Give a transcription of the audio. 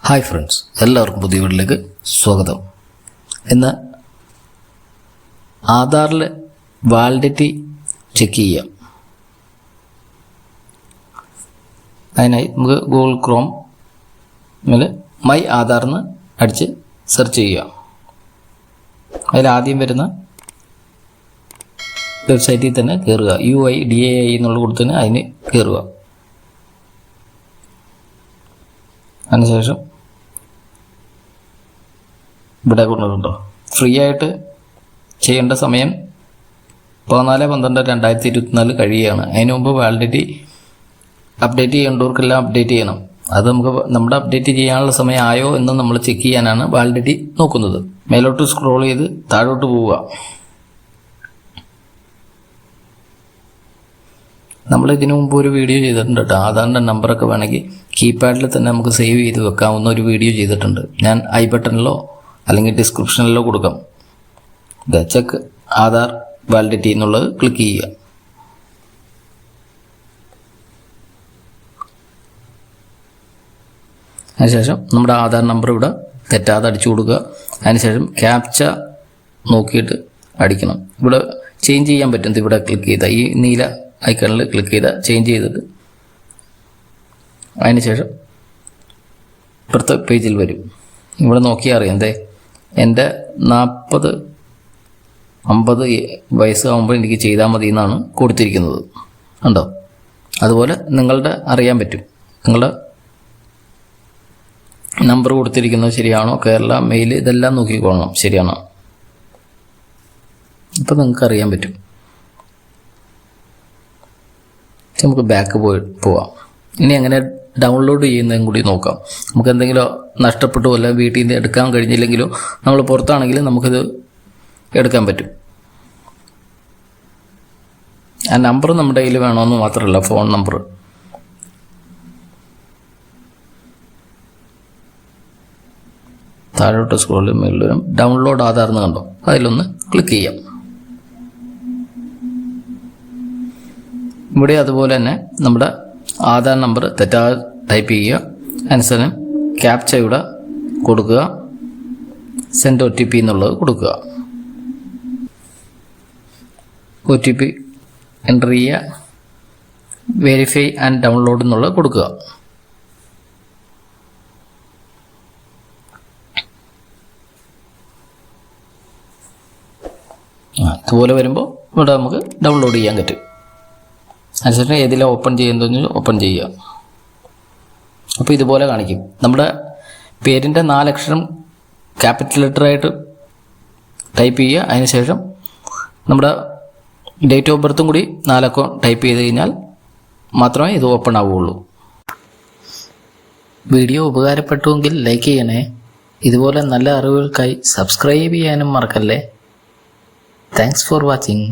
Hi friends, എല്ലാവർക്കും പുതിയ വീട്ടിലേക്ക് സ്വാഗതം. ഇന്ന് ആധാറിൽ വാലിഡിറ്റി ചെക്ക് ചെയ്യാം. അതിനായി നമുക്ക് ഗൂഗിൾ ക്രോമിൽ മൈ ആധാർ എന്ന് അടിച്ച് സെർച്ച് ചെയ്യുക. അതിലാദ്യം വരുന്ന വെബ്സൈറ്റിൽ തന്നെ കയറുക. UIDAI എന്നുള്ള കൊടുത്തതിന് അതിന് കയറുക. അതിനുശേഷം ഇവിടെ കൊണ്ടുണ്ടോ ഫ്രീ ആയിട്ട് ചെയ്യേണ്ട സമയം 14/12/2024 കഴിയുകയാണ്. അതിന് മുമ്പ് വാലിഡിറ്റി അപ്ഡേറ്റ് ചെയ്യേണ്ടവർക്കെല്ലാം അപ്ഡേറ്റ് ചെയ്യണം. അത് നമുക്ക് നമ്മുടെ അപ്ഡേറ്റ് ചെയ്യാനുള്ള സമയം ആയോ എന്ന് നമ്മൾ ചെക്ക് ചെയ്യാനാണ് വാലിഡിറ്റി നോക്കുന്നത്. മേലോട്ട് സ്ക്രോൾ ചെയ്ത് താഴോട്ട് പോവുക. നമ്മൾ ഇതിനു മുമ്പ് ഒരു വീഡിയോ ചെയ്തിട്ടുണ്ട് കേട്ടോ. ആധാറിൻ്റെ നമ്പറൊക്കെ വേണമെങ്കിൽ കീപാഡിൽ തന്നെ നമുക്ക് സേവ് ചെയ്ത് വെക്കാവുന്ന ഒരു വീഡിയോ ചെയ്തിട്ടുണ്ട്. ഞാൻ ഐ ബട്ടണിലോ അല്ലെങ്കിൽ ഡിസ്ക്രിപ്ഷനിലോ കൊടുക്കാം. ചെക്ക് ആധാർ വാലിഡിറ്റി എന്നുള്ളത് ക്ലിക്ക് ചെയ്യുക. അതിനുശേഷം നമ്മുടെ ആധാർ നമ്പർ ഇവിടെ തെറ്റാതെ അടിച്ചു കൊടുക്കുക. അതിനുശേഷം ക്യാപ്ച നോക്കിയിട്ട് അടിക്കണം. ഇവിടെ ചേഞ്ച് ചെയ്യാൻ പറ്റും. ഇവിടെ ക്ലിക്ക് ചെയ്താൽ ഈ നീല ഐക്കണിൽ ക്ലിക്ക് ചെയ്താൽ ചേഞ്ച് ചെയ്തിട്ട് അതിനുശേഷം ഇപ്പുറത്തെ പേജിൽ വരും. ഇവിടെ നോക്കിയാൽ അറിയാം. എൻ്റെ 40-50 വയസ്സാകുമ്പോൾ എനിക്ക് ചെയ്താൽ മതി എന്നാണ് കൊടുത്തിരിക്കുന്നത്. ഉണ്ടോ? അതുപോലെ നിങ്ങളുടെ അറിയാൻ പറ്റും. നിങ്ങളുടെ നമ്പർ കൊടുത്തിരിക്കുന്നത് ശരിയാണോ, കേരള മെയിൽ ഇതെല്ലാം നോക്കിക്കോളണം ശരിയാണോ. അപ്പോൾ നിങ്ങൾക്ക് അറിയാൻ പറ്റും. നമുക്ക് ബാക്ക് പോവാം. ഇനി എങ്ങനെ ഡൗൺലോഡ് ചെയ്യുന്നതും കൂടി നോക്കാം. നമുക്ക് എന്തെങ്കിലും നഷ്ടപ്പെട്ടു അല്ല വീട്ടിൽ നിന്ന് എടുക്കാൻ കഴിഞ്ഞില്ലെങ്കിലോ നമ്മൾ പുറത്താണെങ്കിലും നമുക്കിത് എടുക്കാൻ പറ്റും. ആ നമ്പർ നമ്മുടെ കയ്യിൽ വേണമെന്ന് മാത്രമല്ല, ഫോൺ നമ്പർ. താഴോട്ട് സ്ക്രോൾ മേളിൽ വരും. ഡൗൺലോഡ് ആധാർ എന്ന് കണ്ടോ, അതിലൊന്ന് ക്ലിക്ക് ചെയ്യാം. ഇവിടെ അതുപോലെ തന്നെ നമ്മുടെ ആധാർ നമ്പർ തെറ്റാതെ ടൈപ്പ് ചെയ്യുക. അനുസരണം ക്യാപ്ച ഇവിടെ കൊടുക്കുക. സെൻഡ് OTP എന്നുള്ളത് കൊടുക്കുക. OTP എൻ്റർ ചെയ്യുക. വെരിഫൈ ആൻഡ് ഡൗൺലോഡ് എന്നുള്ളത് കൊടുക്കുക. ഇതുപോലെ വരുമ്പോൾ ഇവിടെ നമുക്ക് ഡൗൺലോഡ് ചെയ്യാൻ പറ്റും. അതിനുശേഷം ഏതിലാണ് ഓപ്പൺ ചെയ്യുന്നതെന്ന് ഓപ്പൺ ചെയ്യുക. അപ്പോൾ ഇതുപോലെ കാണിക്കും. നമ്മുടെ പേരിൻ്റെ 4 അക്ഷരം ക്യാപിറ്റൽ ലെറ്ററായിട്ട് ടൈപ്പ് ചെയ്യുക. അതിനുശേഷം നമ്മുടെ ഡേറ്റ് ഓഫ് ബർത്തും കൂടി 4 അക്കം ടൈപ്പ് ചെയ്ത് കഴിഞ്ഞാൽ മാത്രമേ ഇത് ഓപ്പൺ ആവുകയുള്ളൂ. വീഡിയോ ഉപകാരപ്പെട്ടുവെങ്കിൽ ലൈക്ക് ചെയ്യണേ. ഇതുപോലെ നല്ല അറിവുകൾക്കായി സബ്സ്ക്രൈബ് ചെയ്യാനും മറക്കല്ലേ. Thanks for watching.